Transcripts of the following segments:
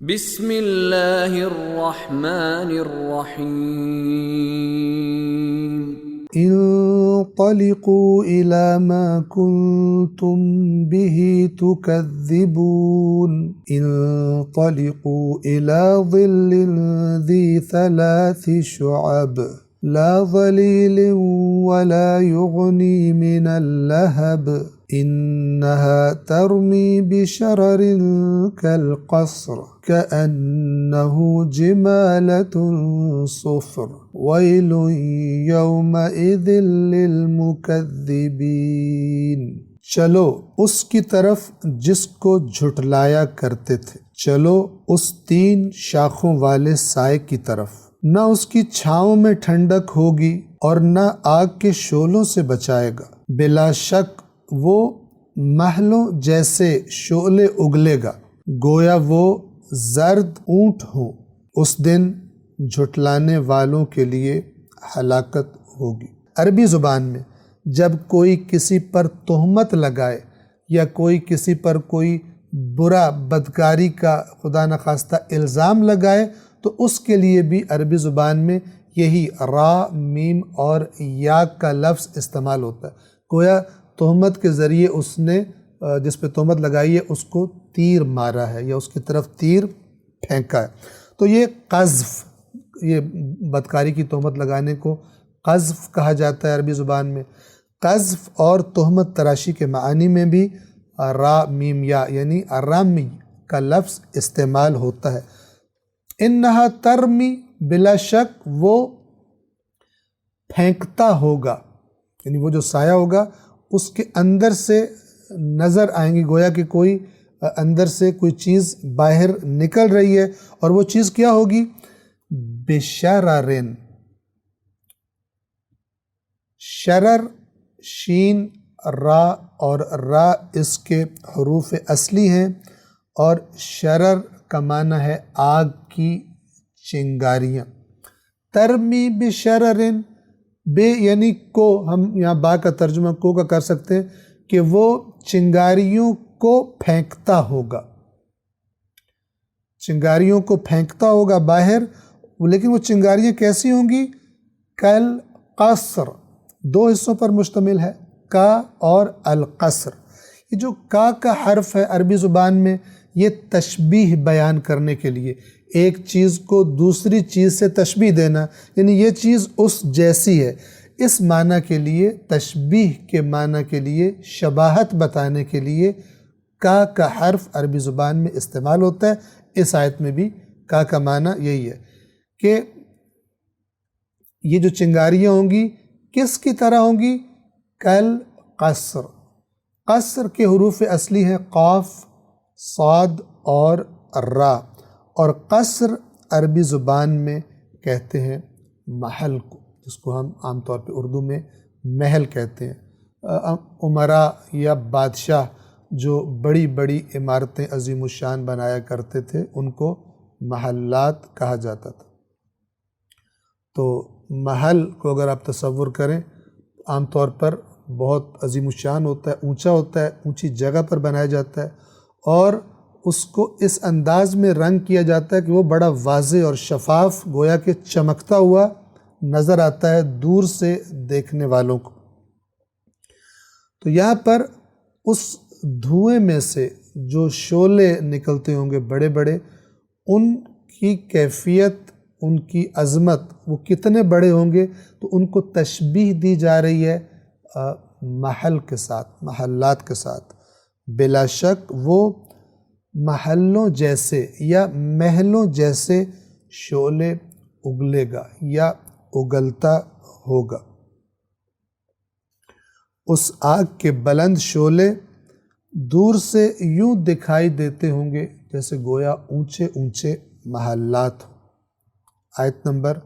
بسم اللہ الرحمن الرحیم انطلقوا إلى ما كنتم به تكذبون انطلقوا إلى ظل ذي 3 شعب لا ظليل ولا يغني من اللهب إنها ترمي بشرر كالقصر كأنه جمالة صفر ويل يومئذ للمكذبين۔ چلو اس کی طرف جس کو جھٹلایا کرتے تھے، چلو اس 3 شاخوں والے سائے کی طرف، نہ اس کی چھاؤں میں ٹھنڈک ہوگی اور نہ آگ کے شعلوں سے بچائے گا، بلا شک وہ محلوں جیسے شعلے اگلے گا، گویا وہ زرد اونٹ ہوں۔ اس دن جھٹلانے والوں کے لیے ہلاکت ہوگی۔ عربی زبان میں جب کوئی کسی پر تہمت لگائے یا کوئی کسی پر کوئی برا بدکاری کا خدا نخواستہ الزام لگائے تو اس کے لیے بھی عربی زبان میں یہی را، میم اور یا کا لفظ استعمال ہوتا ہے۔ گویا تہمت کے ذریعے اس نے جس پہ تہمت لگائی ہے اس کو تیر مارا ہے یا اس کی طرف تیر پھینکا ہے۔ تو یہ قذف، یہ بدکاری کی تہمت لگانے کو قذف کہا جاتا ہے عربی زبان میں۔ قذف اور تہمت تراشی کے معنی میں بھی را، میم، یا یعنی رمی کا لفظ استعمال ہوتا ہے۔ انہا ترمی، بلا شک وہ پھینکتا ہوگا، یعنی وہ جو سایہ ہوگا اس کے اندر سے نظر آئیں گی، گویا کہ کوئی اندر سے کوئی چیز باہر نکل رہی ہے، اور وہ چیز کیا ہوگی؟ بشررن، شرر شین را اور را اس کے حروف اصلی ہیں، اور شرر کا معنی ہے آگ کی چنگاریاں۔ ترمی بشررن، بے یعنی کو، ہم یہاں با کا ترجمہ کو کا کر سکتے ہیں کہ وہ چنگاریوں کو پھینکتا ہوگا، چنگاریوں کو پھینکتا ہوگا باہر، لیکن وہ چنگاریاں کیسی ہوں گی؟ کل قصر، 2 حصوں پر مشتمل ہے، کا اور القصر۔ یہ جو کا حرف ہے عربی زبان میں، یہ تشبیہ بیان کرنے کے لیے، ایک چیز کو دوسری چیز سے تشبیہ دینا، یعنی یہ چیز اس جیسی ہے، اس معنی کے لیے، تشبیہ کے معنی کے لیے، شباہت بتانے کے لیے کا حرف عربی زبان میں استعمال ہوتا ہے۔ اس آیت میں بھی کا معنی یہی ہے کہ یہ جو چنگاریاں ہوں گی کس کی طرح ہوں گی؟ کل قصر، قصر کے حروف اصلی ہیں قاف، صاد اور را، اور قصر عربی زبان میں کہتے ہیں محل کو، جس کو ہم عام طور پہ اردو میں محل کہتے ہیں۔ امراء یا بادشاہ جو بڑی بڑی عمارتیں عظیم الشان بنایا کرتے تھے ان کو محلات کہا جاتا تھا۔ تو محل کو اگر آپ تصور کریں، عام طور پر بہت عظیم الشان ہوتا ہے، اونچا ہوتا ہے، اونچی جگہ پر بنایا جاتا ہے، اور اس کو اس انداز میں رنگ کیا جاتا ہے کہ وہ بڑا واضح اور شفاف، گویا کہ چمکتا ہوا نظر آتا ہے دور سے دیکھنے والوں کو۔ تو یہاں پر اس دھوئیں میں سے جو شعلے نکلتے ہوں گے بڑے بڑے، ان کی کیفیت، ان کی عظمت، وہ کتنے بڑے ہوں گے، تو ان کو تشبیہ دی جا رہی ہے محل کے ساتھ، محلات کے ساتھ۔ بلا شک وہ محلوں جیسے یا محلوں جیسے شعلے اگلے گا یا اگلتا ہوگا۔ اس آگ کے بلند شعلے دور سے یوں دکھائی دیتے ہوں گے جیسے گویا اونچے اونچے محلات ہوں۔ آیت نمبر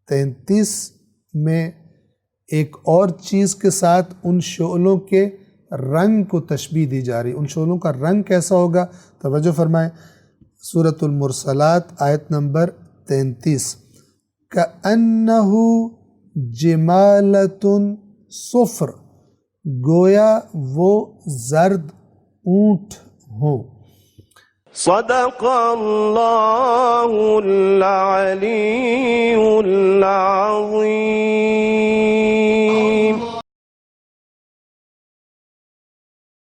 33 میں ایک اور چیز کے ساتھ ان شعلوں کے رنگ کو تشبیہ دی جا رہی ہے۔ ان شعلوں کا رنگ کیسا ہوگا؟ توجہ فرمائیں، سورۃ المرسلات آیت نمبر 33، کأنہ جمالۃ صفر، گویا وہ زرد اونٹ ہوں۔ صدق اللہ العلی العظیم.